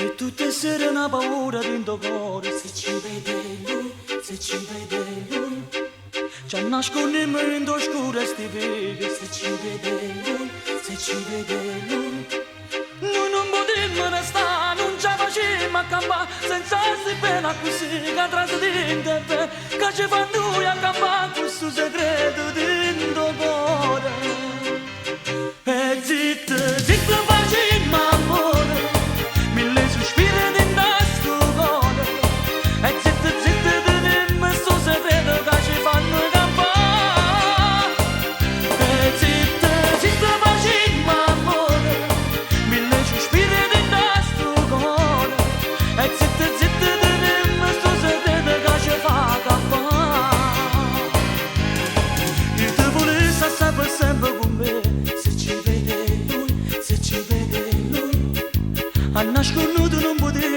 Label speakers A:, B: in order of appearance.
A: E tutte sere una paura dentro cuore. Se ci vede lui, se ci vede lui, ci nascondiamo in oscuro e sti vedi. Se ci vede lui, se ci vede lui, noi non potremmo restare, non ci facciamo accampare senza sti pena così che trasdente che ci fa noi accampare questo segreto dentro cuore. E zitto, zitto facciamo amore, mille sospiri dentro sto cuore. E zitto, zitto teniamo sto segreto che ci fa noi campare. E zitto, zitto facciamo amore, mille sospiri dentro sto cuore. E zitto, zitto teniamo sto segreto che ci fa campare. Io ti volessi sempre, sempre con me. Se ci vede lui, a nasconduto non potevo